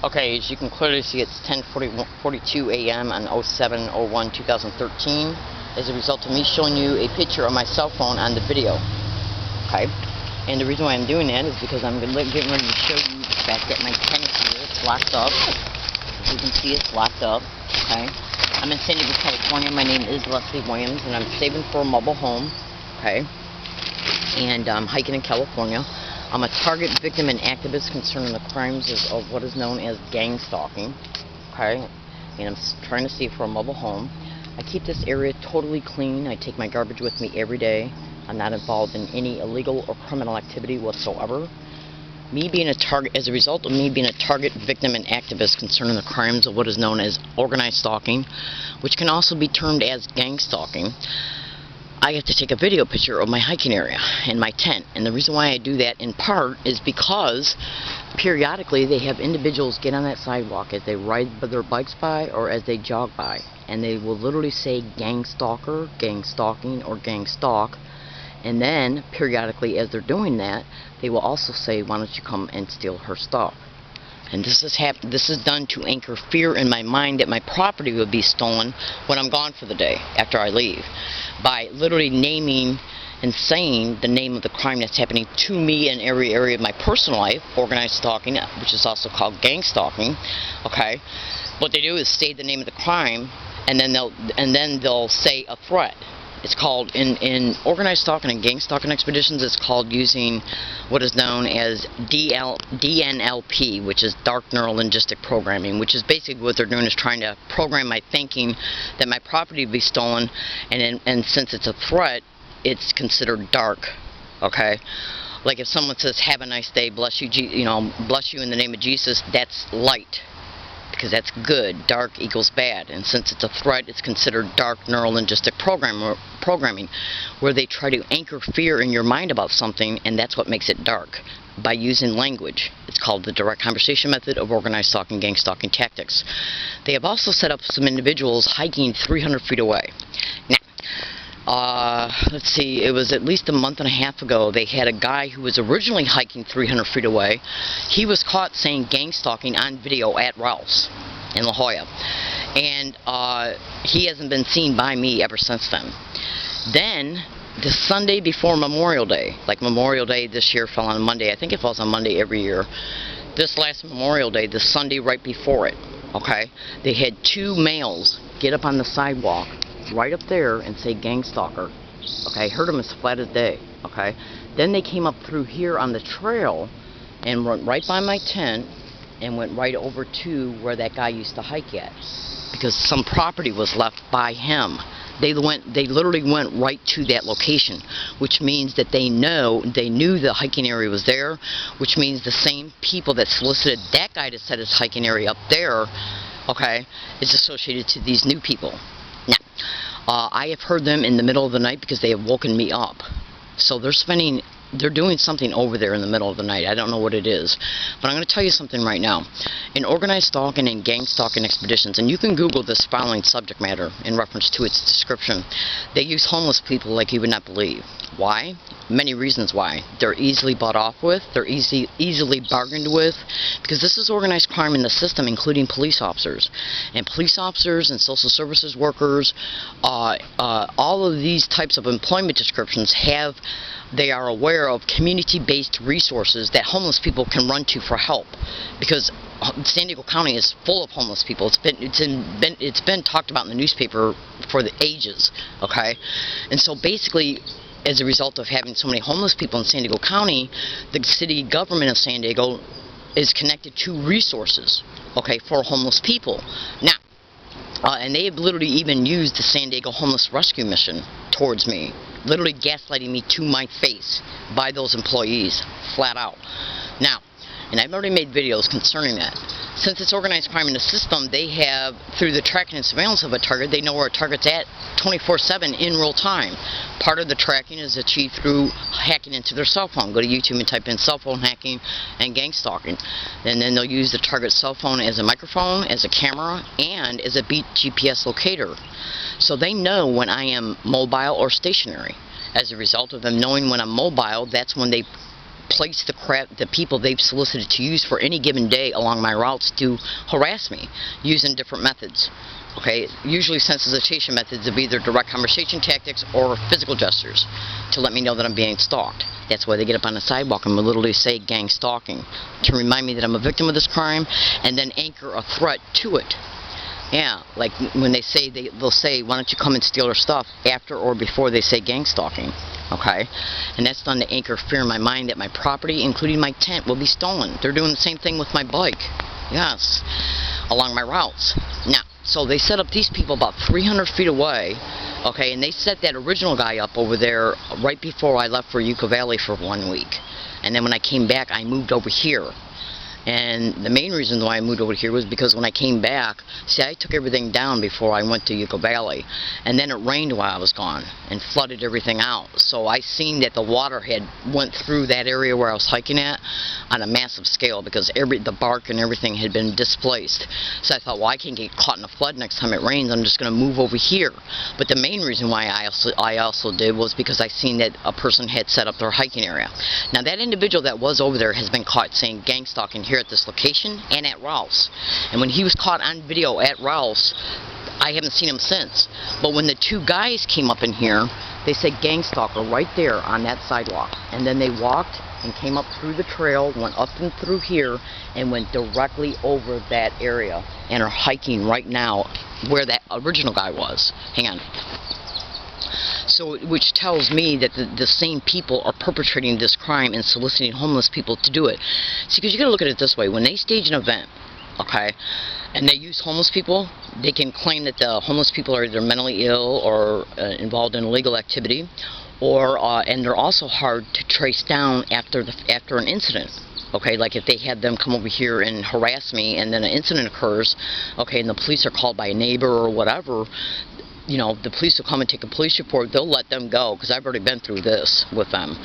Okay, as you can clearly see, it's 10:42 a.m. on 07/01/2013 as a result of me showing you a picture of my cell phone on the video. Okay, and the reason why I'm doing that is because I'm getting ready to show you the fact that my tent is here. It's locked up. As you can see, it's locked up. Okay, I'm in San Diego, California. My name is Leslie Williams, and I'm saving for a mobile home. Okay, and I'm hiking in California. I'm a target victim and activist concerning the crimes of what is known as gang stalking. Okay, and I'm trying to save for a mobile home. I keep this area totally clean. I take my garbage with me every day. I'm not involved in any illegal or criminal activity whatsoever. Me being a target, as a result of me being a target victim and activist concerning the crimes of what is known as organized stalking, which can also be termed as gang stalking, I have to take a video picture of my hiking area and my tent. And the reason why I do that in part is because periodically they have individuals get on that sidewalk as they ride their bikes by or as they jog by, and they will literally say gang stalker, gang stalking, or gang stalk. And then periodically as they're doing that, they will also say, why don't you come and steal her stuff? And this is done to anchor fear in my mind that my property will be stolen when I'm gone for the day after I leave, by literally naming and saying the name of the crime that's happening to me in every area of my personal life, organized stalking, which is also called gang stalking. Okay, what they do is say the name of the crime, and then they'll say a threat. It's called, in organized stalking and gang stalking expeditions, it's called using what is known as DNLP, which is Dark Neural Linguistic Programming, which is basically what they're doing is trying to program my thinking that my property will be stolen, and since it's a threat, it's considered dark. Okay? Like if someone says, have a nice day, bless you, bless you in the name of Jesus, that's light, because that's good. Dark equals bad, and since it's a threat, it's considered dark neural linguistic programming, where they try to anchor fear in your mind about something, and that's what makes it dark, by using language. It's called the direct conversation method of organized stalking, gang stalking tactics. They have also set up some individuals hiking 300 feet away. Now, let's see, it was at least a month and a half ago, they had a guy who was originally hiking 300 feet away. He was caught saying gang stalking on video at Ralph's in La Jolla, and he hasn't been seen by me ever since then. Then, the Sunday before Memorial Day, like Memorial Day this year fell on a Monday, I think it falls on Monday every year, this last Memorial Day, the Sunday right before it, okay, they had two males get up on the sidewalk right up there and say gang stalker. Okay, heard them as flat as day. Okay, then they came up through here on the trail and went right by my tent and went right over to where that guy used to hike at, because some property was left by him. They literally went right to that location, which means that they knew the hiking area was there, which means the same people that solicited that guy to set his hiking area up there, okay, is associated to these new people. Now, I have heard them in the middle of the night because they have woken me up. So they're doing something over there in the middle of the night. I don't know what it is. But I'm going to tell you something right now. In organized stalking and gang stalking expeditions, and you can Google this following subject matter in reference to its description, they use homeless people like you would not believe. Why? Many reasons why. They're easily bought off with, they're easily bargained with, because this is organized crime in the system, including police officers. And police officers and social services workers, all of these types of employment descriptions they are aware of community-based resources that homeless people can run to for help, because San Diego County is full of homeless people. It's been talked about in the newspaper for the ages, okay? And so basically, as a result of having so many homeless people in San Diego County, the city government of San Diego is connected to resources, okay, for homeless people. Now, and they have literally even used the San Diego Homeless Rescue Mission towards me, literally gaslighting me to my face by those employees, flat out. Now, and I've already made videos concerning that. Since it's organized crime in the system, they have, through the tracking and surveillance of a target, they know where a target's at 24/7 in real time. Part of the tracking is achieved through hacking into their cell phone. Go to YouTube and type in cell phone hacking and gang stalking. And then they'll use the target's cell phone as a microphone, as a camera, and as a GPS locator. So they know when I am mobile or stationary. As a result of them knowing when I'm mobile, that's when they place the people they've solicited to use for any given day along my routes to harass me using different methods. Okay, usually sensitization methods of either direct conversation tactics or physical gestures to let me know that I'm being stalked. That's why they get up on the sidewalk and will literally say gang stalking to remind me that I'm a victim of this crime and then anchor a threat to it. Yeah, like when they say, they'll say, why don't you come and steal our stuff after or before they say gang stalking. Okay, and that's done to anchor fear in my mind that my property, including my tent, will be stolen. They're doing the same thing with my bike. Yes, along my routes. Now, so they set up these people about 300 feet away, okay, and they set that original guy up over there right before I left for Yucca Valley for 1 week. And then when I came back, I moved over here. And the main reason why I moved over here was because when I came back, see, I took everything down before I went to Yucca Valley, and then it rained while I was gone and flooded everything out. So I seen that the water had went through that area where I was hiking at on a massive scale because the bark and everything had been displaced. So I thought, well, I can't get caught in a flood next time it rains. I'm just going to move over here. But the main reason why I also did was because I seen that a person had set up their hiking area. Now that individual that was over there has been caught saying gang stalking here at this location and at Rouse. And when he was caught on video at Rouse, I haven't seen him since. But when the two guys came up in here, they said gang stalker right there on that sidewalk. And then they walked and came up through the trail, went up and through here, and went directly over that area and are hiking right now where that original guy was. Hang on. So, which tells me that the same people are perpetrating this crime and soliciting homeless people to do it. See, because you got to look at it this way. When they stage an event, okay, and they use homeless people, they can claim that the homeless people are either mentally ill or involved in illegal activity, or and they're also hard to trace down after an incident. Okay, like if they had them come over here and harass me and then an incident occurs, okay, and the police are called by a neighbor or whatever, you know, the police will come and take a police report. They'll let them go because I've already been through this with them.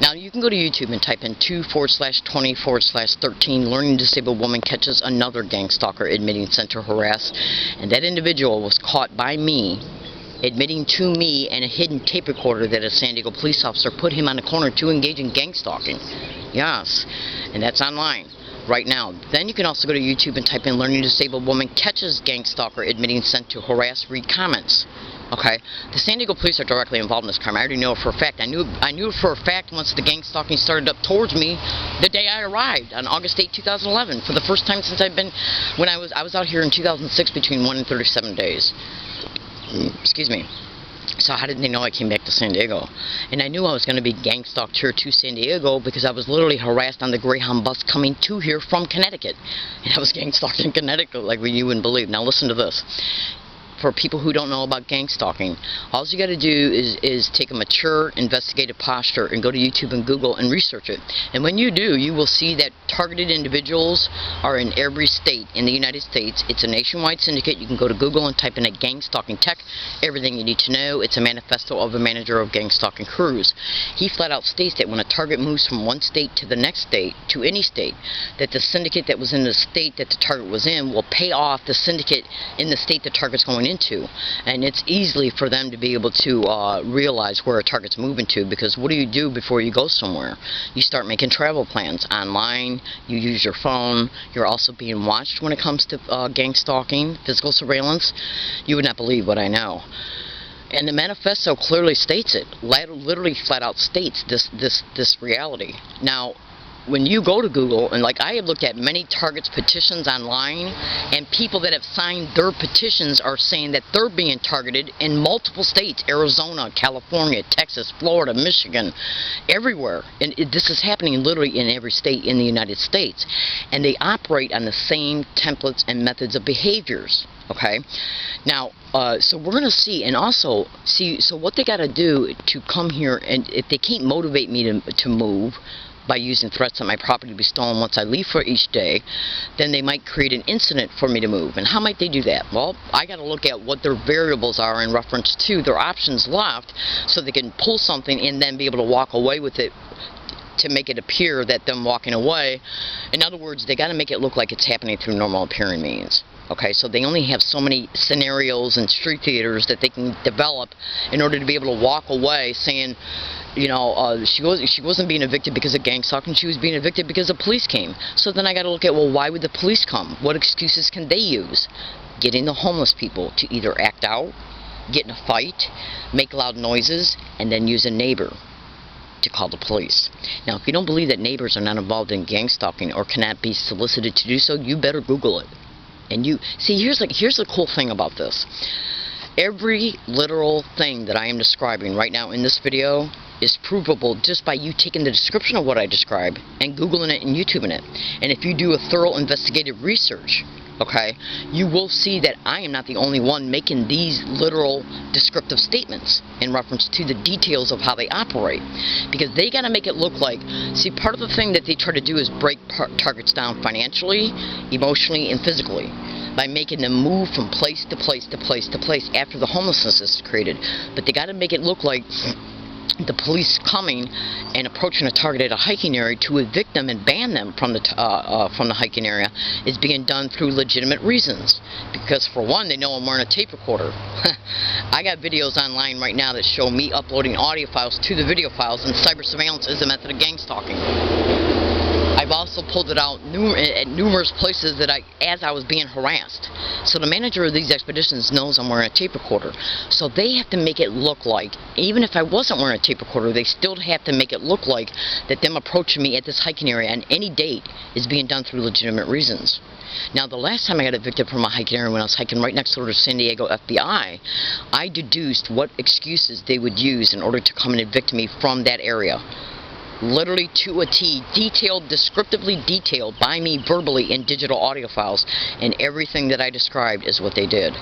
Now you can go to YouTube and type in 2/20/13 learning disabled woman catches another gang stalker admitting sent her harass, and that individual was caught by me admitting to me and a hidden tape recorder that a San Diego police officer put him on the corner to engage in gang stalking. Yes, and that's online right now. Then you can also go to YouTube and type in learning disabled woman catches gang stalker admitting sent to harass, read comments. Okay, the San Diego police are directly involved in this crime. I already know it for a fact. I knew it for a fact once the gang stalking started up towards me the day I arrived on August 8, 2011, for the first time since I've been, when I was out here in 2006 between 1 and 37 days. Excuse me. So how did they know I came back to San Diego? And I knew I was going to be gang stalked here to San Diego because I was literally harassed on the Greyhound bus coming to here from Connecticut. And I was gang stalked in Connecticut like you wouldn't believe. Now listen to this. For people who don't know about gang stalking, all you got to do is take a mature investigative posture and go to YouTube and Google and research it. And when you do, you will see that targeted individuals are in every state in the United States. It's a nationwide syndicate. You can go to Google and type in a gang stalking tech, everything you need to know. It's a manifesto of a manager of gang stalking crews. He flat out states that when a target moves from one state to the next state, to any state, that the syndicate that was in the state that the target was in will pay off the syndicate in the state the target's going into. And it's easily for them to be able to realize where a target's moving to, because what do you do before you go somewhere? You start making travel plans online, you use your phone, you're also being watched when it comes to gang stalking, physical surveillance. You would not believe what I know. And the manifesto clearly states it, literally flat out states this reality. Now, when you go to Google, and like I have looked at many targets' petitions online, and people that have signed their petitions are saying that they're being targeted in multiple states, Arizona, California, Texas, Florida, Michigan, everywhere. And this is happening literally in every state in the United States. And they operate on the same templates and methods of behaviors. Okay, now, so we're going to see, and also see, so what they got to do to come here, and if they can't motivate me to move, by using threats that my property will be stolen once I leave for each day, then they might create an incident for me to move. And how might they do that? Well, I got to look at what their variables are in reference to their options left, so they can pull something and then be able to walk away with it to make it appear that them walking away. In other words, they got to make it look like it's happening through normal appearing means. Okay, so they only have so many scenarios and street theaters that they can develop in order to be able to walk away saying, she wasn't being evicted because of gang stalking. She was being evicted because the police came. So then I got to look at, well, why would the police come? What excuses can they use? Getting the homeless people to either act out, get in a fight, make loud noises, and then use a neighbor to call the police. Now, if you don't believe that neighbors are not involved in gang stalking or cannot be solicited to do so, you better Google it. And you see, here's the cool thing about this. Every literal thing that I am describing right now in this video is provable just by you taking the description of what I describe and Googling it and YouTubing it. And if you do a thorough investigative research, okay, you will see that I am not the only one making these literal descriptive statements in reference to the details of how they operate. Because they got to make it look like, see, part of the thing that they try to do is break targets down financially, emotionally, and physically, by making them move from place to place to place to place after the homelessness is created. But they got to make it look like the police coming and approaching a target at a hiking area to evict them and ban them from the hiking area is being done through legitimate reasons. Because for one, they know I'm wearing a tape recorder. I got videos online right now that show me uploading audio files to the video files, and cyber surveillance is a method of gang stalking. I've also pulled it out at numerous places that as I was being harassed. So the manager of these expeditions knows I'm wearing a tape recorder. So they have to make it look like, even if I wasn't wearing a tape recorder, they still have to make it look like that them approaching me at this hiking area on any date is being done through legitimate reasons. Now, the last time I got evicted from a hiking area when I was hiking right next door to San Diego FBI, I deduced what excuses they would use in order to come and evict me from that area. Literally to a T, detailed, descriptively detailed by me verbally in digital audio files, and everything that I described is what they did.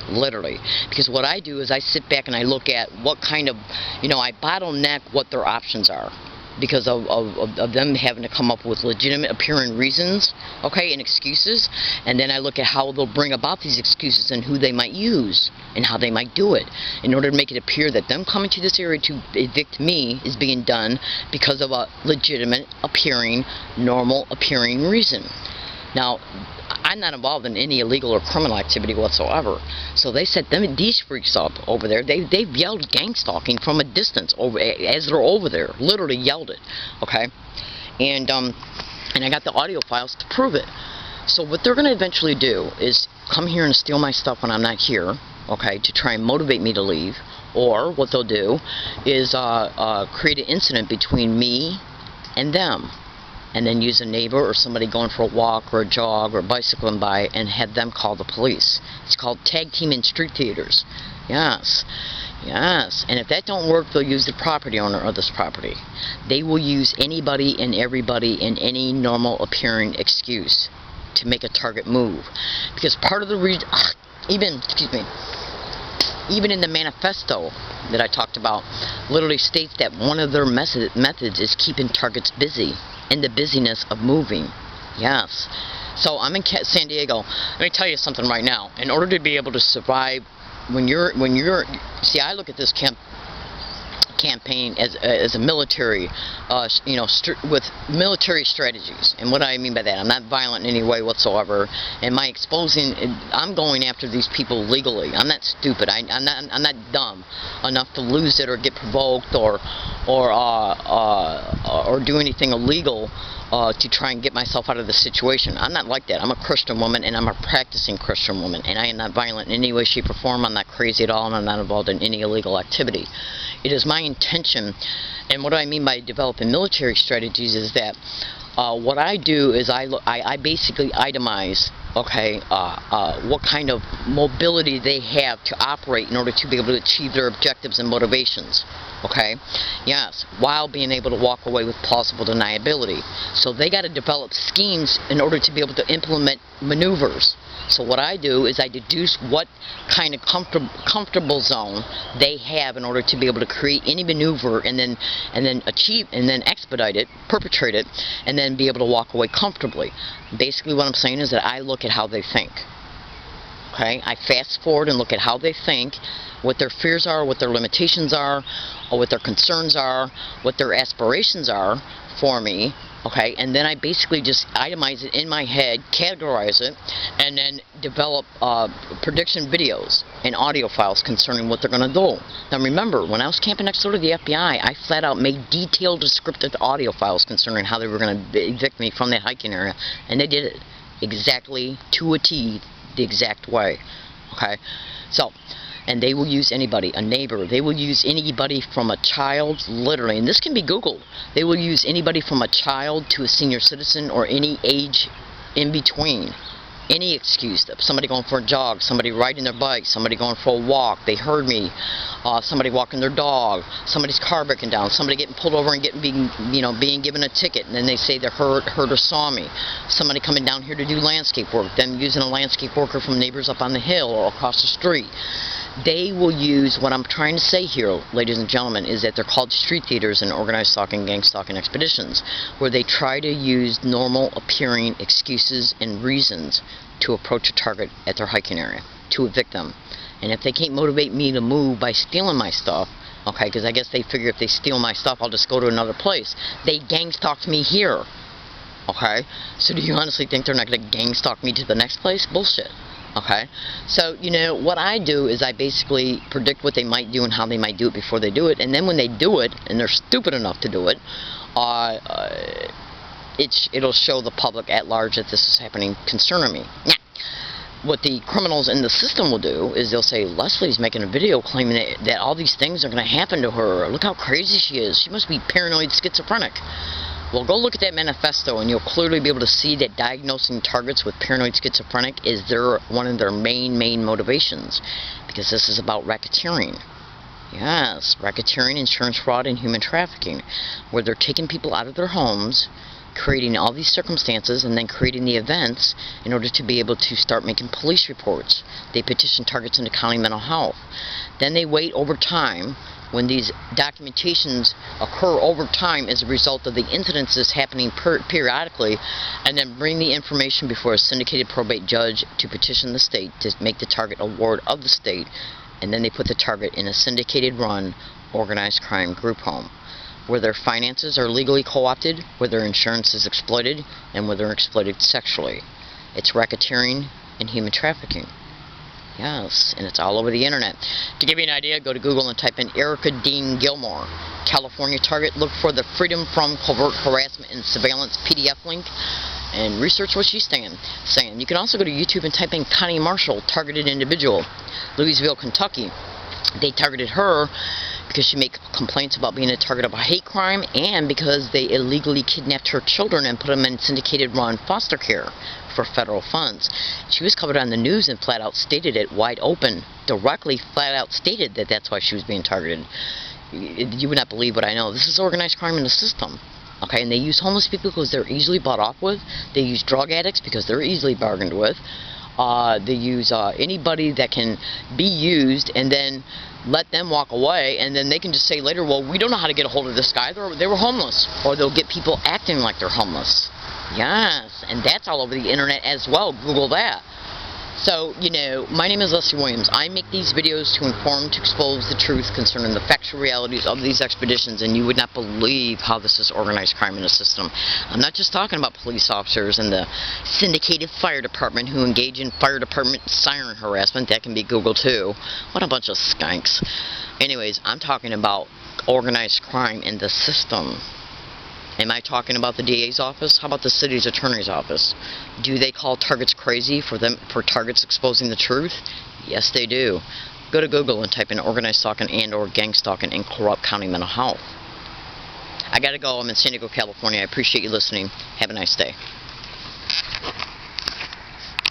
Literally. Because what I do is I sit back and I look at what kind of, I bottleneck what their options are. Because of them having to come up with legitimate appearing reasons, okay, and excuses, and then I look at how they'll bring about these excuses and who they might use and how they might do it in order to make it appear that them coming to this area to evict me is being done because of a legitimate appearing, normal appearing reason. Now, I'm not involved in any illegal or criminal activity whatsoever. So they set these freaks up over there. They've yelled gang stalking from a distance as they're over there. Literally yelled it. Okay? And I got the audio files to prove it. So what they're going to eventually do is come here and steal my stuff when I'm not here, okay, to try and motivate me to leave. Or what they'll do is create an incident between me and them, and then use a neighbor or somebody going for a walk or a jog or bicycling by and have them call the police. It's called tag team in street theaters. Yes. Yes. And if that don't work, they'll use the property owner of this property. They will use anybody and everybody in any normal appearing excuse to make a target move. Because part of the reason, even in the manifesto that I talked about, literally states that one of their methods is keeping targets busy. In the busyness of moving. Yes. So I'm in San Diego. Let me tell you something right now. In order to be able to survive, see, I look at this campaign as a military, with military strategies. And what I mean by that, I'm not violent in any way whatsoever. And my I'm going after these people legally. I'm not stupid. I'm not dumb enough to lose it or get provoked or do anything illegal to try and get myself out of the situation. I'm not like that. I'm a Christian woman, and I'm a practicing Christian woman, and I am not violent in any way, shape, or form. I'm not crazy at all, and I'm not involved in any illegal activity. It is my intention, and what I mean by developing military strategies is that what I do is I basically itemize, okay, what kind of mobility they have to operate in order to be able to achieve their objectives and motivations. Okay? Yes, while being able to walk away with plausible deniability. So they got to develop schemes in order to be able to implement maneuvers. So what I do is I deduce what kind of comfortable zone they have in order to be able to create any maneuver and then achieve and then expedite it, perpetrate it, and then be able to walk away comfortably. Basically what I'm saying is that I look at how they think. Okay? I fast forward and look at how they think, what their fears are, what their limitations are, or what their concerns are, what their aspirations are for me, okay, and then I basically just itemize it in my head, categorize it, and then develop prediction videos and audio files concerning what they're going to do. Now remember, when I was camping next door to the FBI, I flat out made detailed descriptive audio files concerning how they were going to evict me from that hiking area, and they did it exactly to a T, the exact way. Okay, so, and they will use anybody, a neighbor, they will use anybody from a child, literally, and this can be Googled, they will use anybody from a child to a senior citizen or any age in between. Any excuse, somebody going for a jog, somebody riding their bike, somebody going for a walk, they heard me, somebody walking their dog, somebody's car breaking down, somebody getting pulled over and being given a ticket, and then they say they heard or saw me, somebody coming down here to do landscape work, them using a landscape worker from neighbors up on the hill or across the street. They will use, what I'm trying to say here, ladies and gentlemen, is that they're called street theaters in organized stalking, gang stalking expeditions, where they try to use normal appearing excuses and reasons to approach a target at their hiking area, to evict them. And if they can't motivate me to move by stealing my stuff, okay, because I guess they figure if they steal my stuff, I'll just go to another place. They gang stalked me here, okay? So do you honestly think they're not going to gang stalk me to the next place? Bullshit. Okay, so, what I do is I basically predict what they might do and how they might do it before they do it, and then when they do it, and they're stupid enough to do it, it'll show the public at large that this is happening concerning me. Now, what the criminals in the system will do is they'll say, Leslie's making a video claiming that all these things are going to happen to her. Look how crazy she is. She must be paranoid schizophrenic. Well, go look at that manifesto and you'll clearly be able to see that diagnosing targets with paranoid schizophrenic is one of their main motivations, because this is about racketeering. Yes, racketeering, insurance fraud, and human trafficking, where they're taking people out of their homes, creating all these circumstances, and then creating the events in order to be able to start making police reports. They petition targets into county mental health. Then they wait over time. When these documentations occur over time as a result of the incidences happening periodically, and then bring the information before a syndicated probate judge to petition the state to make the target a ward of the state, and then they put the target in a syndicated run organized crime group home, where their finances are legally co-opted, where their insurance is exploited, and where they're exploited sexually. It's racketeering and human trafficking. Yes, and it's all over the internet. To give you an idea, go to Google and type in Erica Dean Gilmore, California target. Look for the Freedom from Covert Harassment and Surveillance PDF link and research what she's saying. You can also go to YouTube and type in Connie Marshall, targeted individual, Louisville, Kentucky. They targeted her because she made complaints about being a target of a hate crime, and because they illegally kidnapped her children and put them in syndicated run foster care for federal funds. She was covered on the news and flat out stated it wide open, directly flat out stated that that's why she was being targeted. You would not believe what I know. This is organized crime in the system. Okay, and they use homeless people because they're easily bought off with. They use drug addicts because they're easily bargained with. They use anybody that can be used and then let them walk away, and then they can just say later, well, we don't know how to get a hold of this guy. They were homeless. Or they'll get people acting like they're homeless. Yes, and that's all over the internet as well. Google that. So, my name is Leslie Williams. I make these videos to inform, to expose the truth concerning the factual realities of these expeditions, and you would not believe how this is organized crime in the system. I'm not just talking about police officers and the syndicated fire department who engage in fire department siren harassment. That can be Google too. What a bunch of skanks. Anyways, I'm talking about organized crime in the system. Am I talking about the DA's office? How about the city's attorney's office? Do they call targets crazy for targets exposing the truth? Yes, they do. Go to Google and type in organized stalking and/or gang stalking in corrupt county mental health. I gotta go. I'm in San Diego, California. I appreciate you listening. Have a nice day.